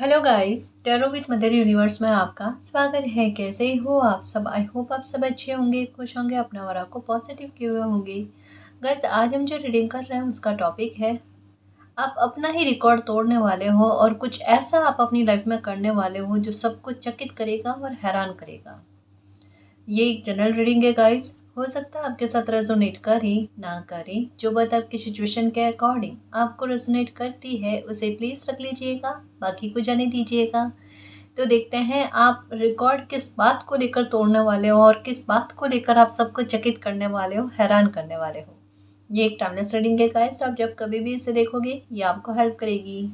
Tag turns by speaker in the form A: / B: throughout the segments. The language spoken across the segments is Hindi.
A: Hello guys, tarot with mother universe में आपका स्वागत है। कैसे हो आप सब? आई होप आप सब अच्छे होंगे, खुश होंगे, अपना और आपको पॉजिटिव किए हुए होंगे। गाइस, आज हम जो रीडिंग कर रहे हैं उसका टॉपिक है आप अपना ही रिकॉर्ड तोड़ने वाले हो और कुछ ऐसा आप अपनी लाइफ में करने वाले हो जो सबको चकित करेगा और हैरान करेगा। ये एक जनरल रीडिंग है गाइस। हो सकता है आपके साथ रेजोनेट करे ना करे, जो बात आपकी सिचुएशन के अकॉर्डिंग आपको रेजोनेट करती है उसे प्लीज रख लीजिएगा, बाकी को जाने दीजिएगा। तो देखते हैं आप रिकॉर्ड किस बात को लेकर तोड़ने वाले हो और किस बात को लेकर आप सबको चकित करने वाले हो, हैरान करने वाले हो। ये एक टाइमलेस रीडिंग है गाइस, आप जब कभी भी इसे देखोगे ये आपको हेल्प करेगी।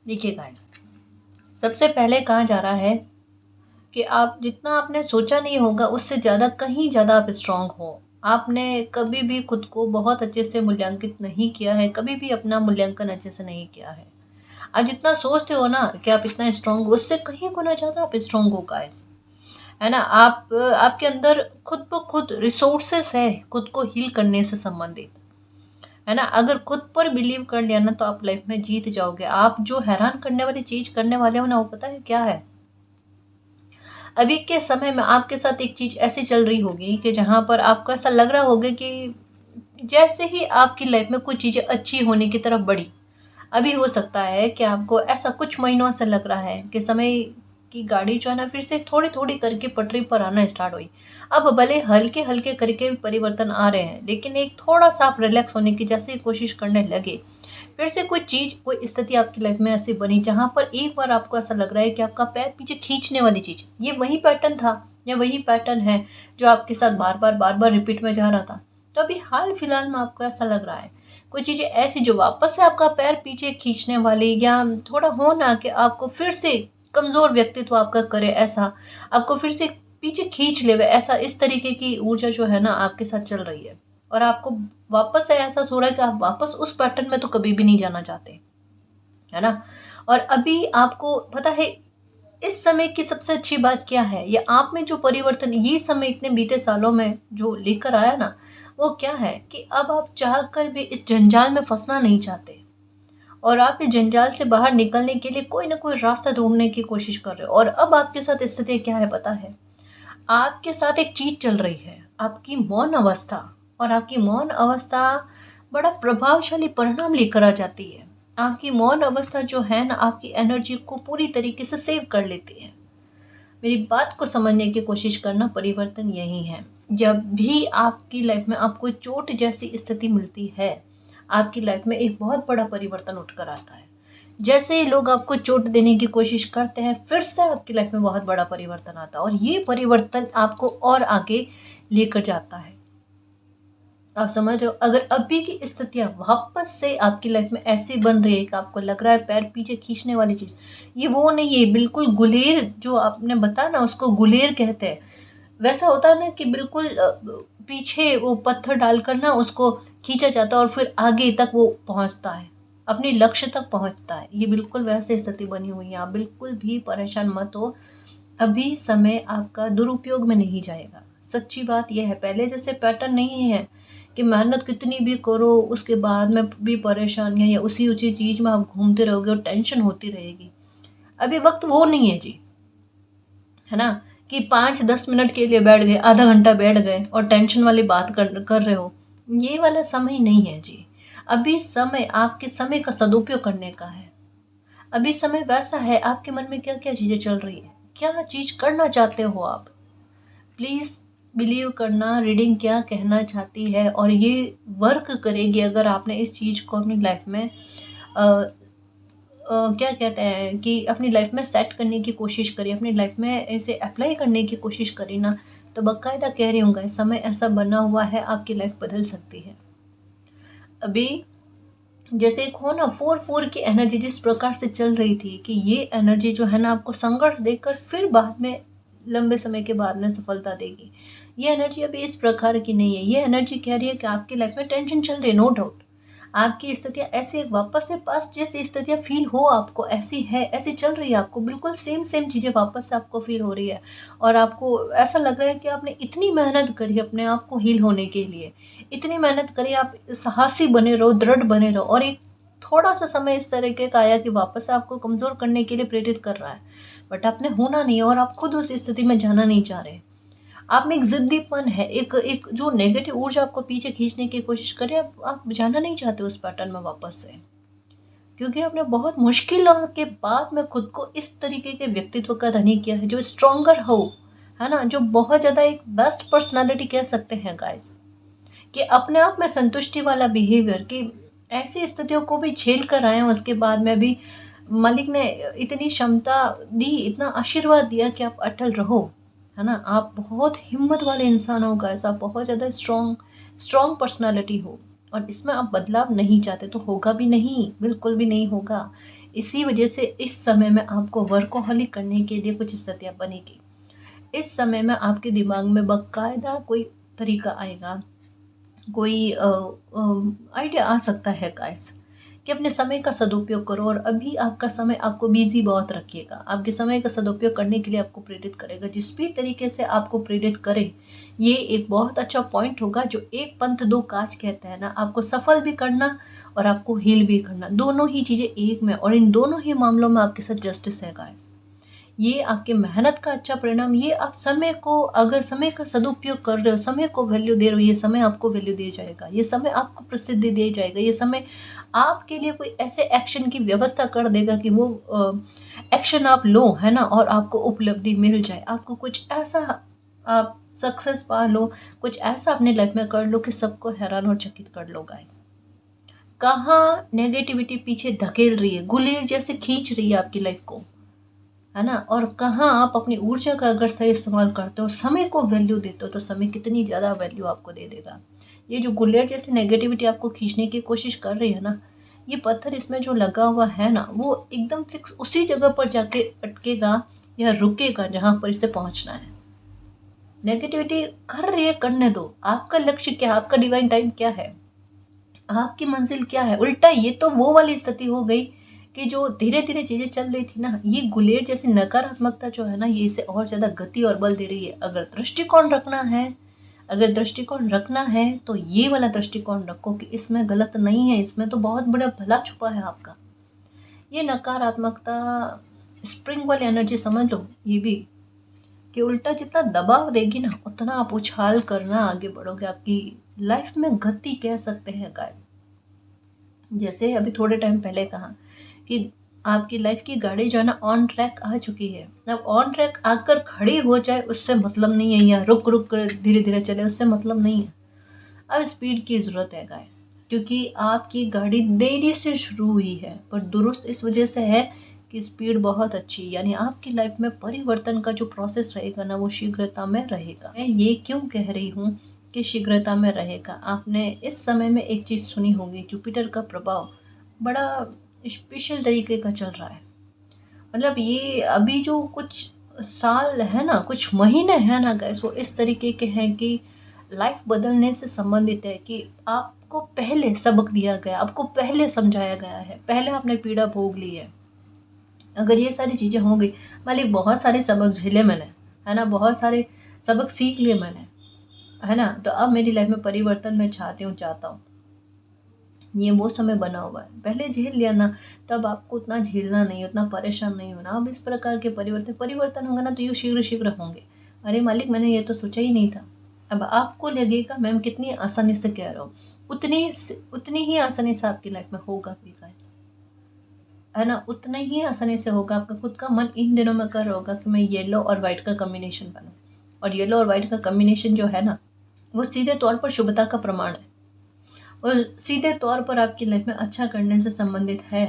A: देखिए गाइस, सबसे पहले कहा जा रहा है कि आप जितना आपने सोचा नहीं होगा उससे ज़्यादा कहीं ज़्यादा आप स्ट्रांग हो। आपने कभी भी खुद को बहुत अच्छे से मूल्यांकित नहीं किया है, कभी भी अपना मूल्यांकन अच्छे से नहीं किया है। आप जितना सोचते हो ना कि आप इतना स्ट्रांग हो, उससे कहीं गुना ज़्यादा आप स्ट्रांग हो गाइस। है ना? आप आपके अंदर खुद ब खुद रिसोर्सेस है खुद को हील करने से संबंधित। है ना? अगर खुद पर बिलीव कर लिया ना तो आप लाइफ में जीत जाओगे। आप जो हैरान करने वाली चीज़ करने वाले हो ना, वो पता है क्या है? अभी के समय में आपके साथ एक चीज़ ऐसी चल रही होगी कि जहाँ पर आपको ऐसा लग रहा होगा कि जैसे ही आपकी लाइफ में कुछ चीज़ें अच्छी होने की तरफ बढ़ी, अभी हो सकता है कि आपको ऐसा कुछ महीनों से लग रहा है कि समय की गाड़ी जो है ना फिर से थोड़ी-थोड़ी करके पटरी पर आना स्टार्ट हुई। अब भले हल्के-हल्के करके परिवर्तन आ रहे हैं, लेकिन एक थोड़ा-सा आप रिलैक्स होने की जैसे ही कोशिश करने लगे, फिर से कोई चीज़, कोई स्थिति आपकी लाइफ में ऐसी बनी जहाँ पर एक बार आपको ऐसा लग रहा है कि आपका पैर पीछे खींचने वाली चीज़, ये वही पैटर्न था या वही पैटर्न है जो आपके साथ बार-बार रिपीट में जा रहा था। तो अभी हाल-फिलहाल में आपको ऐसा लग रहा है, कोई चीज़ें ऐसी जो वापस से आपका पैर पीछे खींचने वाली, या थोड़ा हो ना कि आपको फिर से कमज़ोर व्यक्तित्व आपका करे ऐसा, आपको फिर से पीछे खींच ले ऐसा, इस तरीके की ऊर्जा जो है ना आपके साथ चल रही है। और आपको वापस से एहसास हो रहा है कि आप वापस उस पैटर्न में तो कभी भी नहीं जाना चाहते, है ना? और अभी आपको पता है इस समय की सबसे अच्छी बात क्या है? ये आप में जो परिवर्तन ये समय इतने बीते सालों में जो लेकर आया ना, वो क्या है कि अब आप चाह कर भी इस जंजाल में फँसना नहीं चाहते और आप इस जंजाल से बाहर निकलने के लिए कोई ना कोई रास्ता ढूँढने की कोशिश कर रहे हो। और अब आपके साथ स्थिति क्या है पता है? आपके साथ एक चीज़ चल रही है, आपकी मौन अवस्था। और आपकी मौन अवस्था बड़ा प्रभावशाली परिणाम लेकर आ जाती है। आपकी मौन अवस्था जो है ना, आपकी एनर्जी को पूरी तरीके से सेव कर लेती है। मेरी बात को समझने की कोशिश करना, परिवर्तन यही है। जब भी आपकी लाइफ में आपको चोट जैसी स्थिति मिलती है, आपकी लाइफ में एक बहुत बड़ा परिवर्तन उठकर आता है। जैसे ही लोग आपको चोट देने की कोशिश करते हैं, फिर से आपकी लाइफ में बहुत बड़ा परिवर्तन आता है और ये परिवर्तन आपको और आगे लेकर जाता है। आप समझ रहे हो? अगर अभी की स्थितियाँ वापस से आपकी लाइफ में ऐसी बन रही है कि आपको लग रहा है पैर पीछे खींचने वाली चीज़, ये वो नहीं है। बिल्कुल गुलेर जो आपने बताया ना, उसको गुलेर कहते हैं। वैसा होता है ना कि बिल्कुल पीछे वो पत्थर डालकर ना उसको खींचा जाता है और फिर आगे तक वो पहुँचता है, अपने लक्ष्य तक पहुँचता है। ये बिल्कुल वैसे स्थिति बनी हुई है। आप बिल्कुल भी परेशान मत हो। अभी समय आपका दुरुपयोग में नहीं जाएगा। सच्ची बात ये है, पहले जैसे पैटर्न नहीं है कि मेहनत कितनी भी करो उसके बाद में भी परेशानियाँ या उसी चीज़ में आप घूमते रहोगे और टेंशन होती रहेगी। अभी वक़्त वो नहीं है जी, है ना? कि 5-10 मिनट के लिए बैठ गए, आधा घंटा बैठ गए और टेंशन वाली बात कर रहे हो। ये वाला समय नहीं है जी। अभी समय आपके समय का सदुपयोग करने का है। अभी समय वैसा है, आपके मन में क्या-क्या चीज़ें चल रही है? क्या चीज़ करना चाहते हो आप? प्लीज़ बिलीव करना, रीडिंग क्या कहना चाहती है और ये वर्क करेगी अगर आपने इस चीज़ को अपनी लाइफ में क्या कहते हैं कि अपनी लाइफ में सेट करने की कोशिश करी, अपनी लाइफ में इसे अप्लाई करने की कोशिश करी ना, तो बाकायदा कह रही हूँ गाइस, समय ऐसा बना हुआ है आपकी लाइफ बदल सकती है। अभी जैसे एक हो ना 4-4 की एनर्जी जिस प्रकार से चल रही थी कि ये एनर्जी जो है ना आपको संघर्ष देकर फिर बाद में लंबे समय के बाद में सफलता देगी। ये एनर्जी अभी इस प्रकार की नहीं है। ये एनर्जी कह रही है कि आपकी लाइफ में टेंशन चल रही है, नो डाउट। आपकी स्थितियाँ ऐसे वापस से पास्ट जैसी स्थितियाँ फील हो आपको, ऐसी है, ऐसी चल रही है आपको, बिल्कुल सेम सेम चीज़ें वापस से आपको फील हो रही है। और आपको ऐसा लग रहा है कि आपने इतनी मेहनत करी अपने आप को हील होने के लिए, इतनी मेहनत करी, आप साहसी बने रहो, दृढ़ बने रहो, और एक थोड़ा सा समय इस तरीके का आया कि वापस से आपको कमज़ोर करने के लिए प्रेरित कर रहा है। बट आपने होना नहीं है और आप खुद उस स्थिति में जाना नहीं चाह रहे। आप में एक ज़िद्दीपन है, एक एक जो नेगेटिव ऊर्जा आपको पीछे खींचने की कोशिश कर रही है, आप जाना नहीं चाहते उस पैटर्न में वापस से। क्योंकि आपने बहुत मुश्किल के बाद में खुद को इस तरीके के व्यक्तित्व का धनी किया है, जो स्ट्रॉन्गर हो, है ना? जो बहुत ज़्यादा एक बेस्ट पर्सनैलिटी कह सकते हैं गाइस, कि अपने आप में संतुष्टि वाला बिहेवियर, कि ऐसी स्थितियों को भी झेल कर आए हैं, उसके बाद में भी मालिक ने इतनी क्षमता दी, इतना आशीर्वाद दिया कि आप अटल रहो, है ना? आप बहुत हिम्मत वाले इंसान हो गाइस, आप बहुत ज़्यादा स्ट्रॉन्ग पर्सनालिटी हो, और इसमें आप बदलाव नहीं चाहते तो होगा भी नहीं, बिल्कुल भी नहीं होगा। इसी वजह से इस समय में आपको वर्कोहॉलिक करने के लिए कुछ स्थितियाँ बनेगी। इस समय में आपके दिमाग में बाकायदा कोई तरीका आएगा, कोई आइडिया आ सकता है गाइस, कि अपने समय का सदुपयोग करो। और अभी आपका समय आपको बिजी बहुत रखिएगा, आपके समय का सदुपयोग करने के लिए आपको प्रेरित करेगा, जिस भी तरीके से आपको प्रेरित करे। ये एक बहुत अच्छा पॉइंट होगा, जो एक पंथ दो काज कहते हैं ना, आपको सफल भी करना और आपको हील भी करना, दोनों ही चीज़ें एक में, और इन दोनों ही मामलों में आपके साथ जस्टिस है गाइस। ये आपके मेहनत का अच्छा परिणाम, ये आप समय को, अगर समय का सदुपयोग कर रहे हो, समय को वैल्यू दे रहे हो, ये समय आपको वैल्यू दिया जाएगा, ये समय आपको प्रसिद्धि दिया जाएगा, ये समय आपके लिए कोई ऐसे एक्शन की व्यवस्था कर देगा कि वो एक्शन आप लो, है ना? और आपको उपलब्धि मिल जाए, आपको कुछ ऐसा आप सक्सेस पा लो, कुछ ऐसा अपने लाइफ में कर लो कि सबको हैरान और चकित कर लो गाइस। कहाँ नेगेटिविटी पीछे धकेल रही है, गुलेर जैसे खींच रही है आपकी लाइफ को, है ना? और कहाँ आप अपनी ऊर्जा का अगर सही इस्तेमाल करते हो, समय को वैल्यू देते हो, तो समय कितनी ज़्यादा वैल्यू आपको दे देगा। ये जो गुलेट जैसी नेगेटिविटी आपको खींचने की कोशिश कर रही है ना, ये पत्थर इसमें जो लगा हुआ है ना, वो एकदम फिक्स उसी जगह पर जाके अटकेगा या रुकेगा जहाँ पर इसे पहुँचना है। नेगेटिविटी कर रही है, करने दो। आपका लक्ष्य क्या है? आपका डिवाइन टाइम क्या है? आपकी मंजिल क्या है? उल्टा ये तो वो वाली स्थिति हो गई कि जो धीरे-धीरे चीज़ें चल रही थी ना, ये गुलेर जैसी नकारात्मकता जो है ना, ये इसे और ज़्यादा गति और बल दे रही है। अगर दृष्टिकोण रखना है, तो ये वाला दृष्टिकोण रखो कि इसमें गलत नहीं है, इसमें तो बहुत बड़ा भला छुपा है आपका। ये नकारात्मकता, स्प्रिंग वाली एनर्जी समझ लो ये भी, कि उल्टा जितना दबाव देगी ना, उतना आप उछाल करना आगे बढ़ोगे। आपकी लाइफ में गति कह सकते हैं गाइस। जैसे अभी थोड़े टाइम पहले कहा कि आपकी लाइफ की गाड़ी जो है ना, ऑन ट्रैक आ चुकी है। अब ऑन ट्रैक आकर खड़ी हो जाए उससे मतलब नहीं है, या रुक रुक कर धीरे धीरे चले उससे मतलब नहीं है। अब स्पीड की ज़रूरत है गाइस, क्योंकि आपकी गाड़ी देरी से शुरू हुई है, पर दुरुस्त इस वजह से है कि स्पीड बहुत अच्छी, यानी आपकी लाइफ में परिवर्तन का जो प्रोसेस रहेगा ना, वो शीघ्रता में रहेगा। मैं ये क्यों कह रही हूँ कि शीघ्रता में रहेगा? आपने इस समय में एक चीज़ सुनी होगी, जुपिटर का प्रभाव बड़ा स्पेशल तरीके का चल रहा है। मतलब ये अभी जो कुछ साल है ना, कुछ महीने हैं ना गाइस, वो इस तरीके के हैं कि लाइफ बदलने से संबंधित है, कि आपको पहले सबक दिया गया, आपको पहले समझाया गया है, पहले आपने पीड़ा भोग ली है। अगर ये सारी चीज़ें होंगी, मालिक बहुत सारे सबक झेले मैंने, है ना? बहुत सारे सबक सीख लिए मैंने, है ना? तो अब मेरी लाइफ में परिवर्तन मैं चाहता हूँ। ये वो समय बना हुआ है, पहले झेल लिया ना, तब आपको उतना झेलना नहीं, उतना परेशान नहीं होना। अब इस प्रकार के परिवर्तन होंगे ना, तो ये शीघ्र शीघ्र होंगे। अरे मालिक, मैंने ये तो सोचा ही नहीं था। अब आपको लगेगा मैम कितनी आसानी से कह रहा हूँ, उतनी ही आसानी से आपकी लाइफ में होगा भी गाइस, है ना? उतना ही आसानी से होगा। आपका खुद का मन इन दिनों में कर रहा होगा कि मैं येलो और वाइट का कॉम्बिनेशन बनूं, और येलो और वाइट का कॉम्बिनेशन जो है ना, वो सीधे तौर पर शुभता का प्रमाण है, और सीधे तौर पर आपकी लाइफ में अच्छा करने से संबंधित है।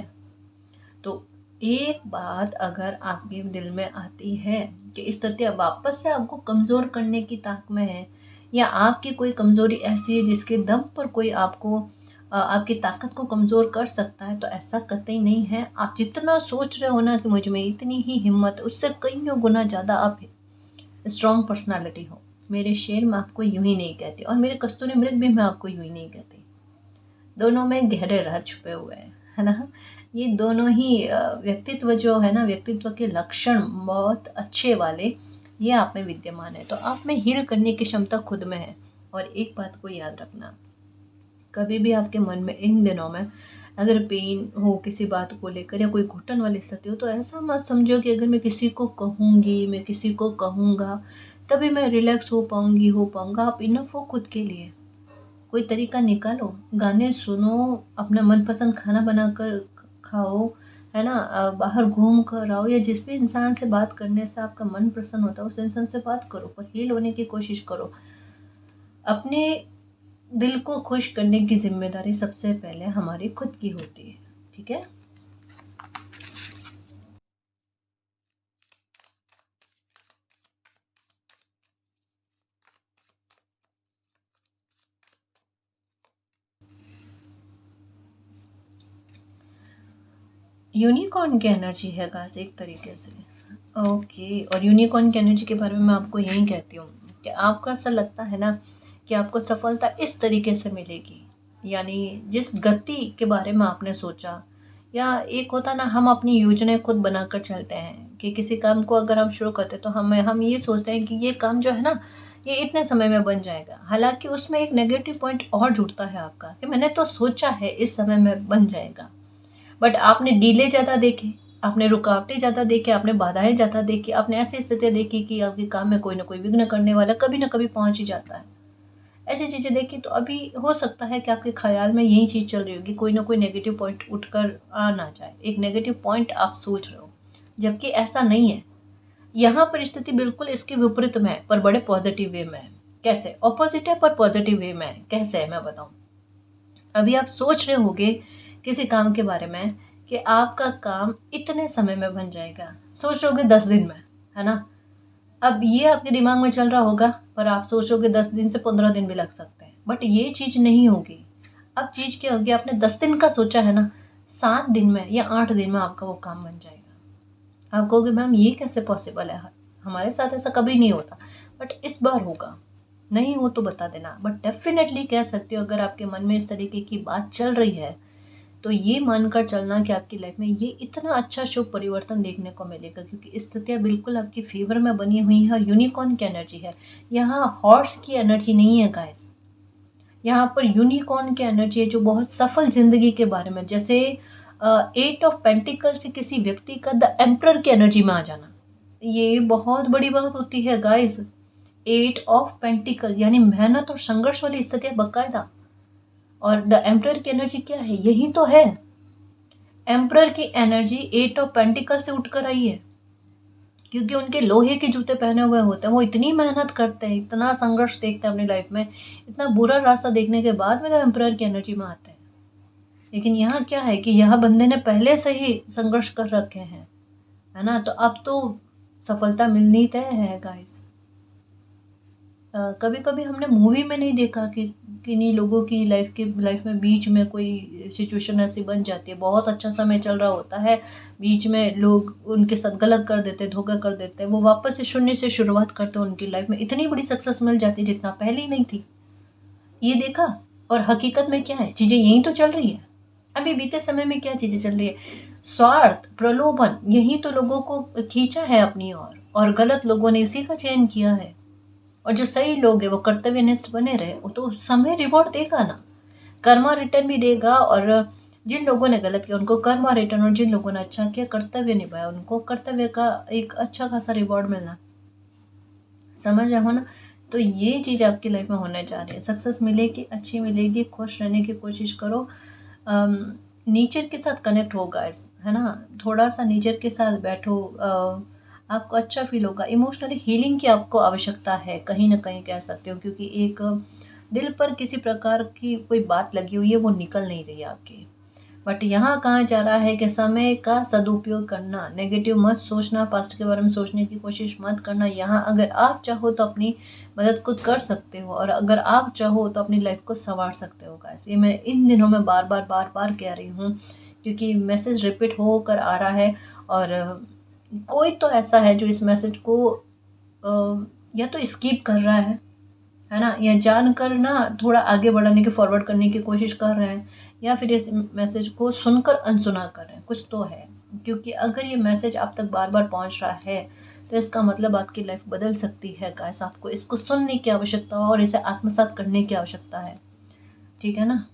A: तो एक बात अगर आपके दिल में आती है कि स्थितियाँ वापस से आपको कमज़ोर करने की ताक में है, या आपकी कोई कमज़ोरी ऐसी है जिसके दम पर कोई आपको आपकी ताकत को कमज़ोर कर सकता है, तो ऐसा कतई नहीं है। आप जितना सोच रहे हो ना कि मुझ में इतनी ही हिम्मत है, उससे कईयों गुना ज़्यादा आप स्ट्रॉन्ग पर्सनालिटी हो। मेरे शेर मैं आपको यूं ही नहीं कहती, और मेरे कस्तूरी मृग भी मैं आपको यूं ही नहीं कहती। दोनों में गहरे राज छुपे हुए हैं, है ना। ये दोनों ही व्यक्तित्व जो है ना, व्यक्तित्व के लक्षण बहुत अच्छे वाले, ये आप में विद्यमान है। तो आप में हील करने की क्षमता खुद में है। और एक बात को याद रखना, कभी भी आपके मन में इन दिनों में अगर पेन हो किसी बात को लेकर या कोई घुटन वाली स्थिति हो, तो ऐसा मत समझो कि अगर मैं किसी को कहूँगी, मैं किसी को कहूँगा तभी मैं रिलैक्स हो पाऊँगी, हो पाऊँगा। आप इनफ हो खुद के लिए। कोई तरीका निकालो, गाने सुनो, अपना मनपसंद खाना बनाकर खाओ, है ना। बाहर घूम कर आओ, या जिस भी इंसान से बात करने से आपका मन प्रसन्न होता है उस इंसान से बात करो, पर हील होने की कोशिश करो। अपने दिल को खुश करने की ज़िम्मेदारी सबसे पहले हमारी खुद की होती है, ठीक है? यूनिकॉर्न की एनर्जी है गाइस एक तरीके से। ओके, और यूनिकॉर्न की एनर्जी के बारे में मैं आपको यही कहती हूँ कि आपको ऐसा लगता है ना कि आपको सफलता इस तरीके से मिलेगी, यानी जिस गति के बारे में आपने सोचा, या एक होता ना, हम अपनी योजनाएं खुद बनाकर चलते हैं कि किसी काम को अगर हम शुरू करते हैं तो हम ये सोचते हैं कि ये काम जो है ना, ये इतने समय में बन जाएगा। हालांकि उसमें एक नेगेटिव पॉइंट और जुड़ता है आपका कि मैंने तो सोचा है इस समय में बन जाएगा, बट आपने डिले ज़्यादा देखे, आपने रुकावटें ज़्यादा देखे, आपने बाधाएं ज़्यादा देखी, आपने ऐसी स्थितियाँ देखी कि आपके काम में कोई ना कोई विघ्न करने वाला कभी ना कभी पहुंच ही जाता है। ऐसी चीज़ें देखी तो अभी हो सकता है कि आपके ख्याल में यही चीज़ चल रही होगी, कोई ना कोई नेगेटिव पॉइंट उठकर आ ना जाए, एक नेगेटिव पॉइंट आप सोच रहे हो, जबकि ऐसा नहीं है। यहाँ परिस्थिति बिल्कुल इसके विपरीत में है, पर बड़े पॉजिटिव वे में है। कैसे? ऑपोजिट है पर पॉजिटिव वे में है। कैसे है मैं बताऊँ। अभी आप सोच रहे होगे किसी काम के बारे में कि आपका काम इतने समय में बन जाएगा, सोच रहे होगे 10 दिन में, है ना। अब ये आपके दिमाग में चल रहा होगा, पर आप सोचोगे 10 दिन से 15 दिन भी लग सकते हैं, बट ये चीज़ नहीं होगी। अब चीज़ क्या होगी, आपने 10 दिन का सोचा है ना, 7 दिन में या 8 दिन में आपका वो काम बन जाएगा। आप कहोगे मैम ये कैसे पॉसिबल है, हमारे साथ ऐसा कभी नहीं होता, बट इस बार होगा। नहीं हो तो बता देना, बट डेफिनेटली कह सकते हो अगर आपके मन में इस तरीके की बात चल रही है, तो ये मानकर चलना कि आपकी लाइफ में ये इतना अच्छा शुभ परिवर्तन देखने को मिलेगा, क्योंकि स्थितियाँ बिल्कुल आपकी फेवर में बनी हुई हैं और यूनिकॉर्न की एनर्जी है। यहाँ हॉर्स की एनर्जी नहीं है गाइस, यहाँ पर यूनिकॉर्न की एनर्जी है, जो बहुत सफल जिंदगी के बारे में, जैसे 8 ऑफ पेंटिकल से किसी व्यक्ति का द एम्परर की एनर्जी में आ जाना, ये बहुत बड़ी बात होती है गाइस। 8 ऑफ पेंटिकल यानी मेहनत और संघर्ष वाली स्थितियाँ बकायदा। और द एम्परर की एनर्जी क्या है, यही तो है। एम्परर की एनर्जी 8 ऑफ पेंटिकल से उठकर आई है, क्योंकि उनके लोहे के जूते पहने हुए होते हैं। वो इतनी मेहनत करते हैं, इतना संघर्ष देखते हैं अपनी लाइफ में, इतना बुरा रास्ता देखने के बाद में तो एम्परर की एनर्जी में आते हैं। लेकिन यहाँ क्या है कि यहाँ बंदे ने पहले से ही संघर्ष कर रखे हैं, है ना। तो अब तो सफलता मिलनी तय है गाइस। कभी कभी हमने मूवी में नहीं देखा कि किन्हीं लोगों की लाइफ में बीच में कोई सिचुएशन ऐसी बन जाती है, बहुत अच्छा समय चल रहा होता है, बीच में लोग उनके साथ गलत कर देते हैं, धोखा कर देते हैं, वो वापस से शून्य से शुरुआत करते हैं, उनकी लाइफ में इतनी बड़ी सक्सेस मिल जाती है जितना पहले ही नहीं थी। ये देखा। और हकीकत में क्या है, चीज़ें यही तो चल रही है। अभी बीते समय में क्या चीज़ें चल रही है, स्वार्थ, प्रलोभन, यही तो लोगों को खींचा है अपनी ओर, और गलत लोगों ने इसी का चयन किया है। और जो सही लोग हैं वो कर्तव्यनिष्ठ बने रहे, वो तो समय रिवॉर्ड देगा ना, कर्मा रिटर्न भी देगा। और जिन लोगों ने गलत किया उनको कर्मा रिटर्न, और जिन लोगों ने अच्छा किया, कर्तव्य निभाया, उनको कर्तव्य का एक अच्छा खासा रिवॉर्ड मिलना। समझ रहे हो ना। तो ये चीज़ आपकी लाइफ में होने जा रही है, सक्सेस मिलेगी, अच्छी मिलेगी, खुश रहने की कोशिश करो। नेचर के साथ कनेक्ट होगा, है ना। थोड़ा सा नेचर के साथ बैठो, आपको अच्छा फील होगा। इमोशनली हीलिंग की आपको आवश्यकता है, कहीं ना कहीं कह सकते हो, क्योंकि एक दिल पर किसी प्रकार की कोई बात लगी हुई है, वो निकल नहीं रही है आपकी। बट यहाँ कहा जा रहा है कि समय का सदुपयोग करना, नेगेटिव मत सोचना, पास्ट के बारे में सोचने की कोशिश मत करना। यहाँ अगर आप चाहो तो अपनी मदद खुद कर सकते हो, और अगर आप चाहो तो अपनी लाइफ को संवार सकते हो गाइस। ये मैं इन दिनों में बार बार कह रही हूँ, क्योंकि मैसेज रिपीट होकर आ रहा है, और कोई तो ऐसा है जो इस मैसेज को या तो स्किप कर रहा है ना, या जानकर ना थोड़ा आगे बढ़ाने की, फॉरवर्ड करने की कोशिश कर रहे हैं, या फिर इस मैसेज को सुनकर अनसुना कर रहे हैं, कुछ तो है। क्योंकि अगर ये मैसेज आप तक बार बार पहुंच रहा है तो इसका मतलब आपकी लाइफ बदल सकती है गाइस। आपको इसको सुनने की आवश्यकता है और इसे आत्मसात करने की आवश्यकता है, ठीक है ना।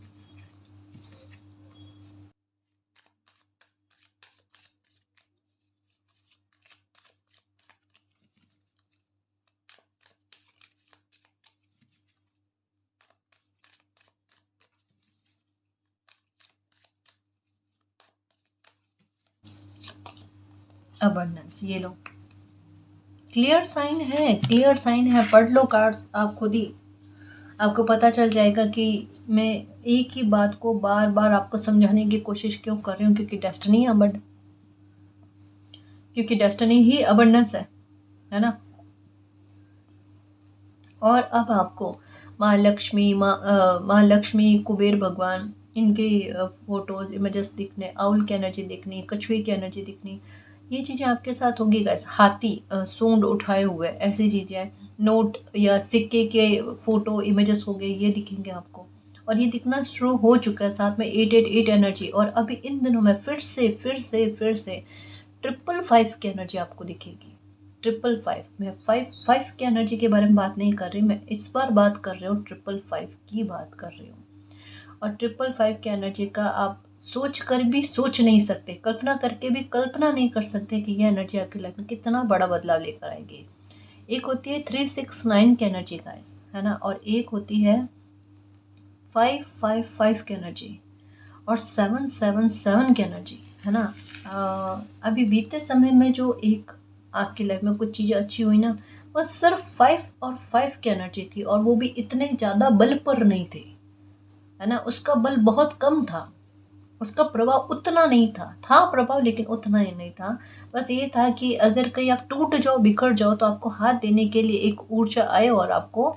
A: अबंडेंस, ये लो, क्लियर साइन है, क्लियर साइन है। पढ़ लो कार्ड्स आप खुद ही, आपको पता चल जाएगा कि मैं एक ही बात को बार बार आपको समझाने की कोशिश क्यों कर रही हूँ। क्योंकि डेस्टिनी ही अबंडेंस है ना। और अब आपको माँ लक्ष्मी, कुबेर भगवान, इनके फोटोज, इमेजेस दिखने, आउल की एनर्जी दिखनी, कछुए की एनर्जी दिखनी, ये चीज़ें आपके साथ होंगी गाइस। हाथी सूंड उठाए हुए, ऐसी चीज़ें, नोट या सिक्के के फोटो इमेजेस हो गए, ये दिखेंगे आपको। और ये दिखना शुरू हो चुका है, साथ में 888 एनर्जी। और अभी इन दिनों में फिर से 555 की एनर्जी आपको दिखेगी। 555, मैं 5 की एनर्जी के बारे में बात नहीं कर रही, मैं इस बार बात कर रही हूँ 555 की बात कर रही हूँ। और 555 की एनर्जी का आप सोच कर भी सोच नहीं सकते, कल्पना करके भी कल्पना नहीं कर सकते कि यह एनर्जी आपकी लाइफ में कितना बड़ा बदलाव लेकर आएगी। एक होती है 369 की एनर्जी गाइस, है ना, और एक होती है 555 की एनर्जी, और 777 की एनर्जी, है ना। अभी बीते समय में जो एक आपकी लाइफ में कुछ चीज़ें अच्छी हुई ना, वो सिर्फ 5 की एनर्जी थी, और वो भी इतने ज़्यादा बल पर नहीं थे, है ना। उसका बल बहुत कम था, उसका प्रभाव उतना नहीं था प्रभाव, लेकिन उतना ही नहीं था। बस ये था कि अगर कहीं आप टूट जाओ, बिखर जाओ, तो आपको हाथ देने के लिए एक ऊर्जा आए और आपको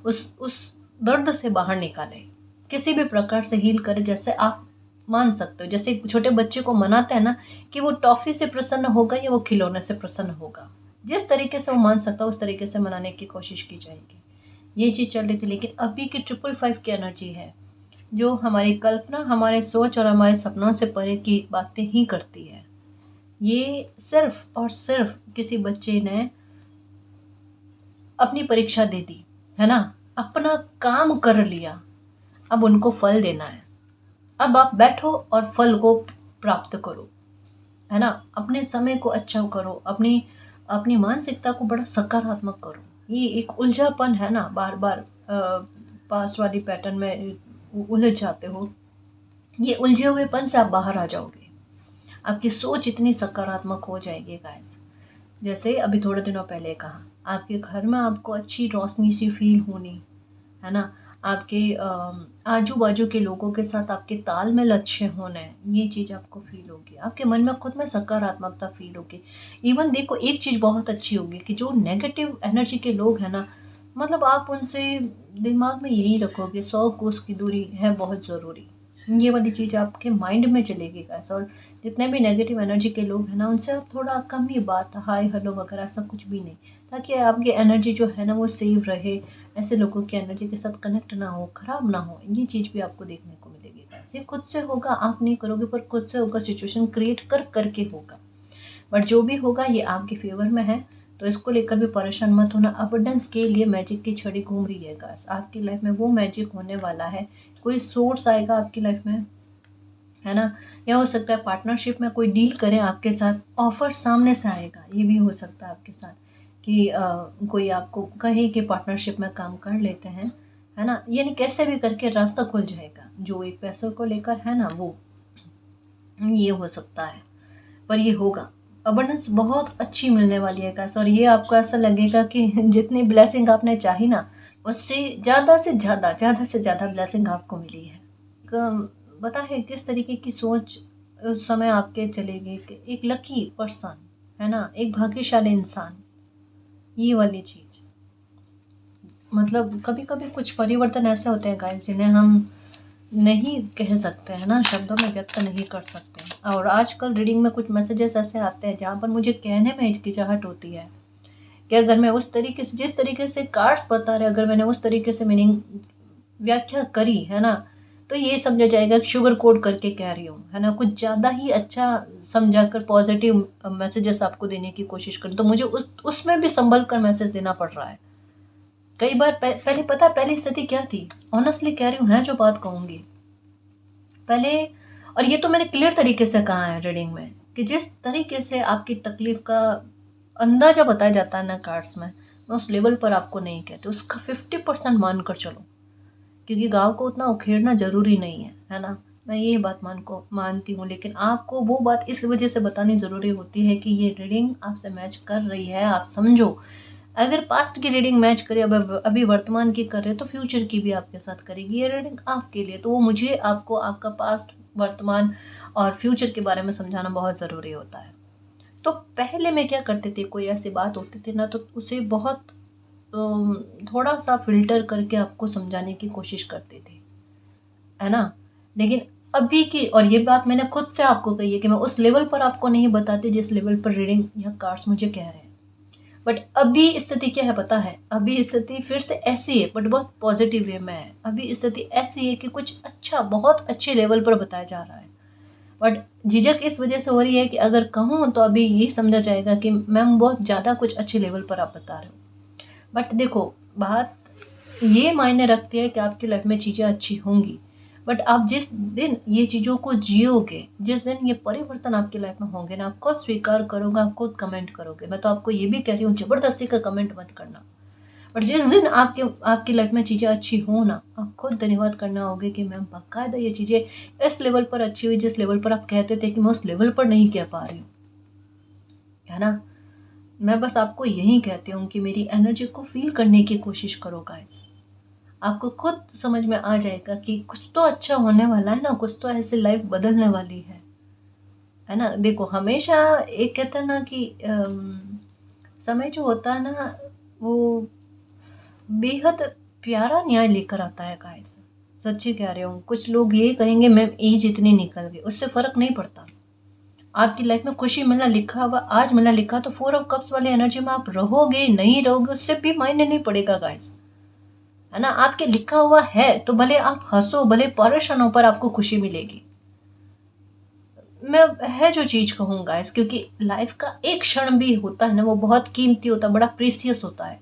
A: उस दर्द से बाहर निकाले, किसी भी प्रकार से हील करे। जैसे आप मान सकते हो, जैसे एक छोटे बच्चे को मनाते हैं ना, कि वो टॉफी से प्रसन्न होगा या वो खिलौने से प्रसन्न होगा, जिस तरीके से वो मान सकता है उस तरीके से मनाने की कोशिश की जाएगी। ये चीज़ चल रही थी। लेकिन अभी की 555 की एनर्जी है, जो हमारी कल्पना, हमारे सोच और हमारे सपनों से परे की बातें ही करती है। ये सिर्फ और सिर्फ किसी बच्चे ने अपनी परीक्षा दे दी, है ना, अपना काम कर लिया, अब उनको फल देना है। अब आप बैठो और फल को प्राप्त करो, है ना। अपने समय को अच्छा करो, अपनी अपनी मानसिकता को बड़ा सकारात्मक करो। ये एक उलझापन है ना, बार बार पास्ट वाली पैटर्न में उलझ जाते हो, ये उलझे हुएपन से आप बाहर आ जाओगे। आपकी सोच इतनी सकारात्मक हो जाएगी गाइस। जैसे अभी थोड़े दिनों पहले कहा, आपके घर में आपको अच्छी रोशनी सी फील होनी, है ना। आपके आजू बाजू के लोगों के साथ आपके तालमेल अच्छे होने, ये चीज़ आपको फील होगी। आपके मन में खुद में सकारात्मकता फील होगी। इवन देखो, एक चीज़ बहुत अच्छी होगी कि जो नेगेटिव एनर्जी के लोग हैं ना, मतलब आप उनसे दिमाग में यही रखोगे, 100 कोस की दूरी है बहुत ज़रूरी। ये वाली चीज़ आपके माइंड में चलेगी गाइस। और जितने भी नेगेटिव एनर्जी के लोग हैं ना, उनसे आप थोड़ा कम ही बात, हाय हेलो वगैरह ऐसा कुछ भी नहीं, ताकि आपकी एनर्जी जो है ना वो सेव रहे। ऐसे लोगों की एनर्जी के साथ कनेक्ट ना हो, खराब ना हो। ये चीज़ भी आपको देखने को मिलेगी गाइस। ये खुद से होगा, आप नहीं करोगे, पर खुद से होगा, सिचुएशन क्रिएट कर करके होगा। बट जो भी होगा ये आपके फेवर में है, तो इसको लेकर भी परेशान मत होना। अबंडेंस के लिए मैजिक की छड़ी घूम रही है गाइस आपकी लाइफ में, वो मैजिक होने वाला है। कोई सोर्स आएगा आपकी लाइफ में, है ना। या हो सकता है पार्टनरशिप में कोई डील करे आपके साथ, ऑफर सामने से आएगा। ये भी हो सकता है आपके साथ कि कोई आपको कहे कि पार्टनरशिप में काम कर लेते हैं, है ना। यानी कैसे भी करके रास्ता खुल जाएगा, जो एक पैसों को लेकर है ना, वो ये हो सकता है। पर ये होगा, अबंडेंस बहुत अच्छी मिलने वाली है गाइस। और ये आपको ऐसा लगेगा कि जितनी ब्लेसिंग आपने चाही ना, उससे ज़्यादा से ज़्यादा ब्लेसिंग आपको मिली है। पता है किस तरीके की सोच उस समय आपके चलेगी कि एक लकी पर्सन, है ना, एक भाग्यशाली इंसान, ये वाली चीज़। मतलब कभी कभी कुछ परिवर्तन ऐसे होते हैं गाइस, जिन्हें हम नहीं कह सकते, है ना, शब्दों में व्यक्त नहीं कर सकते। और आजकल रीडिंग में कुछ मैसेजेस ऐसे आते हैं जहाँ पर मुझे कहने में हिचकिचाहट होती है कि अगर मैं उस तरीके से, जिस तरीके से कार्ड्स बता रहे, अगर मैंने उस तरीके से मीनिंग व्याख्या करी है ना, तो ये समझा जाएगा कि शुगर कोड करके कह रही हूँ, है ना, कुछ ज़्यादा ही अच्छा समझाकर पॉजिटिव मैसेजेस आपको देने की कोशिश करूँ, तो मुझे उसमें भी संभल कर मैसेज देना पड़ रहा है। कई बार पहले पता, पहली स्थिति क्या थी, ऑनेस्टली कह रही हूँ, है जो बात कहूँगी पहले, और ये तो मैंने क्लियर तरीके से कहा है रीडिंग में, कि जिस तरीके से आपकी तकलीफ का अंदाजा बताया जाता है ना कार्ड्स में, मैं उस लेवल पर आपको नहीं कहती, उसका 50% मान कर चलो, क्योंकि गाँव को उतना उखेड़ना ज़रूरी नहीं है ना, मैं ये बात मानती हूँ, लेकिन आपको वो बात इस वजह से बतानी ज़रूरी होती है कि ये रीडिंग आपसे मैच कर रही है, आप समझो। अगर पास्ट की रीडिंग मैच करे, अब अभी वर्तमान की कर रहे तो फ्यूचर की भी आपके साथ करेगी ये रीडिंग आपके लिए, तो वो मुझे आपको आपका पास्ट, वर्तमान और फ्यूचर के बारे में समझाना बहुत ज़रूरी होता है। तो पहले मैं क्या करते थे, कोई ऐसी बात होती थी ना, तो उसे बहुत थोड़ा सा फ़िल्टर करके आपको समझाने की कोशिश करते थे, है ना? लेकिन अभी की, और ये बात मैंने खुद से आपको कही है कि मैं उस लेवल पर आपको नहीं बताती जिस लेवल पर रीडिंग या कार्ड्स मुझे कह रहे हैं। बट अभी स्थिति क्या है पता है? अभी स्थिति फिर से ऐसी है, बट बहुत पॉजिटिव वे में है। अभी स्थिति ऐसी है कि कुछ अच्छा, बहुत अच्छे लेवल पर बताया जा रहा है। बट झिझक इस वजह से हो रही है कि अगर कहूँ तो अभी ये समझा जाएगा कि मैम बहुत ज़्यादा कुछ अच्छे लेवल पर आप बता रहे हो। बट देखो, बात ये मायने रखती है कि आपकी लाइफ में चीज़ें अच्छी होंगी, बट आप जिस दिन ये चीज़ों को जियोगे, जिस दिन ये परिवर्तन आपकी लाइफ में होंगे ना, आप खुद स्वीकार करोगे, आप खुद कमेंट करोगे। मैं तो आपको ये भी कह रही हूँ, ज़बरदस्ती का कमेंट मत करना, बट जिस दिन आपकी लाइफ में चीज़ें अच्छी हो ना, आप खुद धन्यवाद करना होगे कि मैम बाकायदा ये चीज़ें इस लेवल पर अच्छी हुई जिस लेवल पर आप कहते थे कि मैं उस लेवल पर नहीं कह पा रही हूँ, है ना? मैं बस आपको यही कहती हूँ कि मेरी एनर्जी को फील करने की कोशिश करो गाइस। आपको खुद समझ में आ जाएगा कि कुछ तो अच्छा होने वाला है ना, कुछ तो ऐसे लाइफ बदलने वाली है ना? देखो, हमेशा एक कहते हैं ना कि समय जो होता है ना, वो बेहद प्यारा न्याय लेकर आता है गाइस। सच्ची कह रही हूँ, कुछ लोग ये कहेंगे मैम एज इतनी निकल गई, उससे फ़र्क नहीं पड़ता। आपकी लाइफ में खुशी मिलना लिखा हुआ, आज मिलना लिखा, तो 4 ऑफ कप्स वाली एनर्जी में आप रहोगे नहीं रहोगे उससे भी मायने नहीं पड़ेगा गाइस, है ना? आपके लिखा हुआ है तो भले आप हंसो, भले परेशान हो, पर आपको खुशी मिलेगी। मैं है जो चीज कहूँ गाइस, क्योंकि लाइफ का एक क्षण भी होता है ना, वो बहुत कीमती होता है, बड़ा प्रीसियस होता है।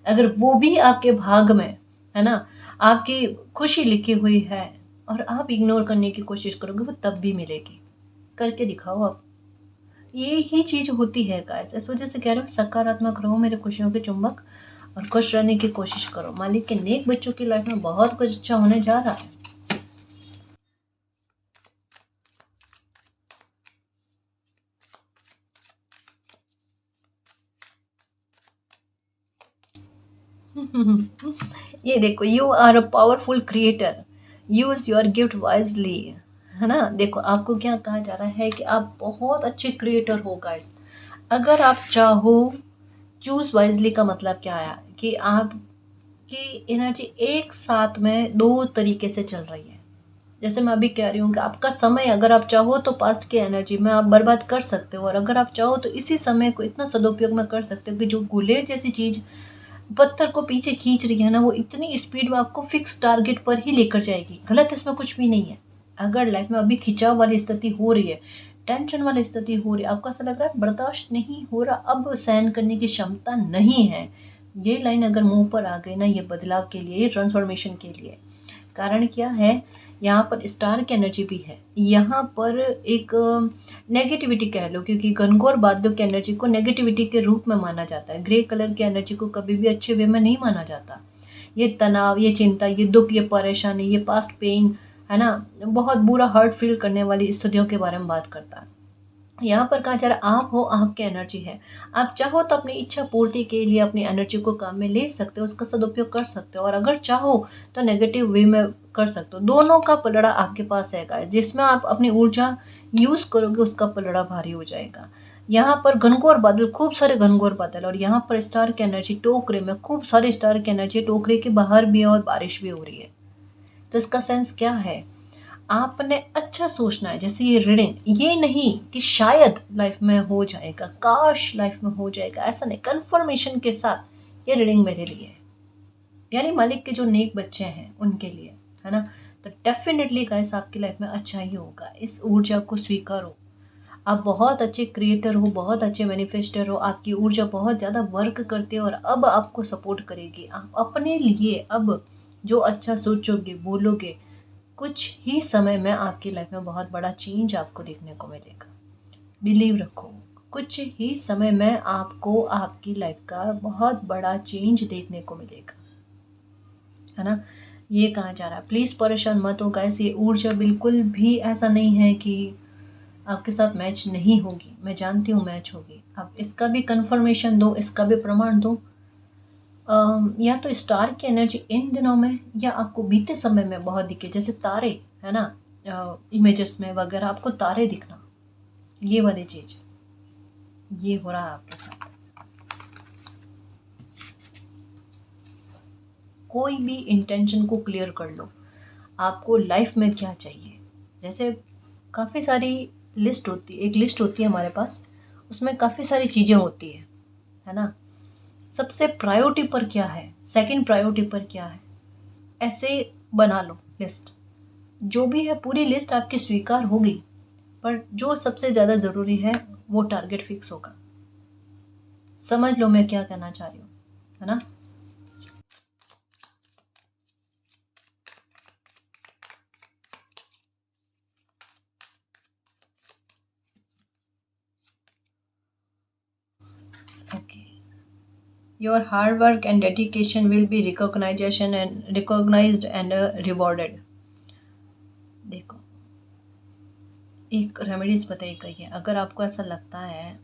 A: अगर वो भी आपके भाग में, है ना, आपकी खुशी लिखी हुई है और आप इग्नोर करने की कोशिश करोगे, वो तब भी मिलेगी। करके दिखाओ आप। ये ही चीज होती है गाइस, इस वजह से कह रहे हो सकारात्मक रहो मेरे खुशियों के चुंबक, और खुश रहने की कोशिश करो। मालिक के नेक बच्चों की लाइफ में बहुत कुछ अच्छा होने जा रहा है। ये देखो, you are a powerful creator, use your gift wisely, है ना? देखो, आपको क्या कहा जा रहा है कि आप बहुत अच्छे क्रिएटर हो गाइस, अगर आप चाहो। चूज वाइजली का मतलब क्या है कि आपकी एनर्जी एक साथ में दो तरीके से चल रही है। जैसे मैं अभी कह रही हूँ कि आपका समय, अगर आप चाहो तो पास्ट की एनर्जी में आप बर्बाद कर सकते हो, और अगर आप चाहो तो इसी समय को इतना सदुपयोग में कर सकते हो कि जो बुलेट जैसी चीज पत्थर को पीछे खींच रही है ना, वो इतनी स्पीड में आपको फिक्स टारगेट पर ही लेकर जाएगी। गलत इसमें कुछ भी नहीं है। अगर लाइफ में अभी खिंचाव वाली स्थिति हो रही है, टेंशन वाली स्थिति हो रही है, आपको ऐसा लग रहा है बर्दाश्त नहीं हो रहा, अब सहन करने की क्षमता नहीं है, ये लाइन अगर मुंह पर आ गई ना, ये बदलाव के लिए, ये ट्रांसफॉर्मेशन के लिए। कारण क्या है, यहाँ पर स्टार की एनर्जी भी है, यहाँ पर एक नेगेटिविटी कह लो, क्योंकि घनघोर बादलों की एनर्जी को नेगेटिविटी के रूप में माना जाता है। ग्रे कलर की एनर्जी को कभी भी अच्छे वे में नहीं माना जाता। ये तनाव, ये चिंता, ये दुख, ये परेशानी, ये पास्ट पेन, है ना, बहुत बुरा हर्ट फील करने वाली स्थितियों के बारे में बात करता है। यहाँ पर कहा जा रहा है आप हो, आपकी एनर्जी है। आप चाहो तो अपनी इच्छा पूर्ति के लिए अपनी एनर्जी को काम में ले सकते हो, उसका सदुपयोग कर सकते हो, और अगर चाहो तो नेगेटिव वे में कर सकते हो। दोनों का पलड़ा आपके पास है, जिसमें आप अपनी ऊर्जा यूज करोगे उसका पलड़ा भारी हो जाएगा। यहाँ पर घनघोर बादल, खूब सारे घनघोर बादल, और यहाँ पर स्टार की एनर्जी टोकरे में, खूब सारे स्टार की एनर्जी टोकरे के बाहर भी है और बारिश भी हो रही है। तो इसका सेंस क्या है, आपने अच्छा सोचना है। जैसे ये रीडिंग, ये नहीं कि शायद लाइफ में हो जाएगा, काश लाइफ में हो जाएगा, ऐसा नहीं, कन्फर्मेशन के साथ ये रीडिंग मेरे लिए है, यानी मालिक के जो नेक बच्चे हैं उनके लिए, है ना। तो डेफिनेटली गाइस आपकी लाइफ में अच्छा ही होगा, इस ऊर्जा को स्वीकारो। आप बहुत अच्छे क्रिएटर हो, बहुत अच्छे मैनिफेस्टर हो, आपकी ऊर्जा बहुत ज़्यादा वर्क करती है और अब आपको सपोर्ट करेगी। आप अपने लिए अब जो अच्छा सोचोगे, बोलोगे, कुछ ही समय में आपकी लाइफ में बहुत बड़ा चेंज आपको देखने को मिलेगा। बिलीव रखो, कुछ ही समय में आपको आपकी लाइफ का बहुत बड़ा चेंज देखने को मिलेगा, है ना। ये कहा जा रहा है, प्लीज़ परेशान मत हो गाइस, ये ऊर्जा बिल्कुल भी ऐसा नहीं है कि आपके साथ मैच नहीं होगी, मैं जानती हूँ मैच होगी। आप इसका भी कंफर्मेशन दो, इसका भी प्रमाण दो। या तो स्टार की एनर्जी इन दिनों में या आपको बीते समय में बहुत दिखे, जैसे तारे, है ना, इमेजेस में वगैरह आपको तारे दिखना, ये वाली चीज ये हो रहा है आपके साथ। कोई भी इंटेंशन को क्लियर कर लो, आपको लाइफ में क्या चाहिए। जैसे काफ़ी सारी लिस्ट होती है, एक लिस्ट होती है हमारे पास, उसमें काफ़ी सारी चीज़ें होती है ना। सबसे प्रायोरिटी पर क्या है, सेकंड प्रायोरिटी पर क्या है, ऐसे बना लो लिस्ट। जो भी है पूरी लिस्ट आपकी स्वीकार होगी, पर जो सबसे ज़्यादा ज़रूरी है वो टारगेट फिक्स होगा। समझ लो मैं क्या कहना चाह रही हूँ, है ना। Okay, your hard work and dedication will be recognised and rewarded. देखो, एक रेमेडीज बताई गई है, अगर आपको ऐसा लगता है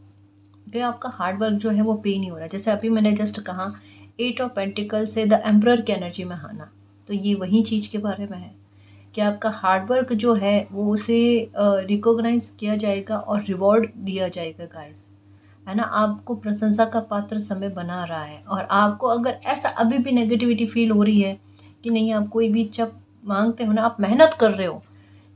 A: कि आपका हार्ड वर्क जो है वो पे नहीं हो रहा, जैसे अभी मैंने जस्ट कहा 8 ऑफ पेंटिकल से द एम्परर की एनर्जी में आना, तो ये वही चीज़ के बारे में है कि आपका हार्ड वर्क जो है वो उसे रिकॉग्नाइज किया जाएगा और रिवॉर्ड दिया जाएगा गाइस, है ना। आपको प्रशंसा का पात्र समय बना रहा है, और आपको अगर ऐसा अभी भी नेगेटिविटी फील हो रही है कि नहीं, आप कोई भी इच्छा मांगते हो ना, आप मेहनत कर रहे हो,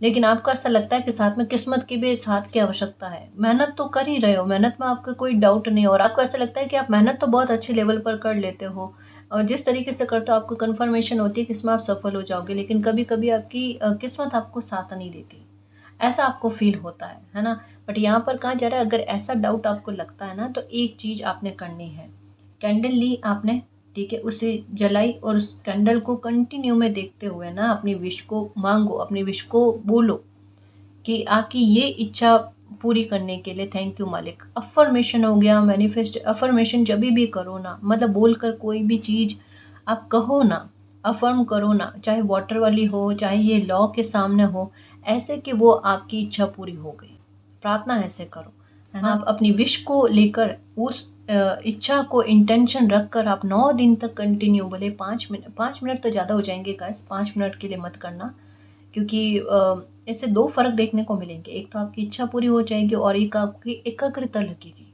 A: लेकिन आपको ऐसा लगता है कि साथ में किस्मत की भी साथ की आवश्यकता है। मेहनत तो कर ही रहे हो, मेहनत में आपका कोई डाउट नहीं, और आपको ऐसा लगता है कि आप मेहनत तो बहुत अच्छे लेवल पर कर लेते हो, और जिस तरीके से करते हो आपको कन्फर्मेशन होती है कि इसमें आप सफल हो जाओगे, लेकिन कभी कभी आपकी किस्मत आपको साथ नहीं देती, ऐसा आपको फील होता है ना। बट यहाँ पर कहा जा रहा है, अगर ऐसा डाउट आपको लगता है ना, तो एक चीज़ आपने करनी है, कैंडल ली आपने, ठीक है, उसे जलाई और उस कैंडल को कंटिन्यू में देखते हुए ना अपनी विश को मांगो, अपनी विश को बोलो कि आपकी ये इच्छा पूरी करने के लिए थैंक यू मालिक। अफर्मेशन हो गया, मैनिफेस्ट अफर्मेशन जब भी करो ना, मतलब बोलकर कोई भी चीज़ आप कहो ना, अफर्म करो ना, चाहे वाटर वाली हो, चाहे ये लॉ के सामने हो, ऐसे कि वो आपकी इच्छा पूरी हो गई, प्रार्थना ऐसे करो, है ना। आप अपनी विश को लेकर उस इच्छा को इंटेंशन रख कर आप 9 दिन तक कंटिन्यू, भले 5 मिनट, 5 मिनट तो ज़्यादा हो जाएंगे गाइस, 5 मिनट के लिए मत करना, क्योंकि इससे दो फर्क देखने को मिलेंगे, एक तो आपकी इच्छा पूरी हो जाएगी और एक आपकी एकाग्रता लगेगी,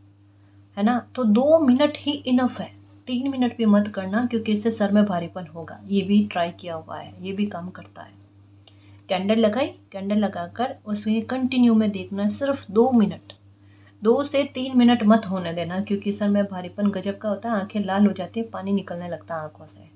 A: है ना। तो 2 मिनट ही इनफ है, 3 मिनट भी मत करना, क्योंकि इससे सर में भारीपन होगा, ये भी ट्राई किया हुआ है, ये भी काम करता है। कैंडल लगाई, कैंडल लगाकर उसे कंटिन्यू में देखना, सिर्फ 2 मिनट, 2 से 3 मिनट मत होने देना, क्योंकि सर में भारीपन गजब का होता है, आंखें लाल हो जाती है, पानी निकलने लगता है आंखों से।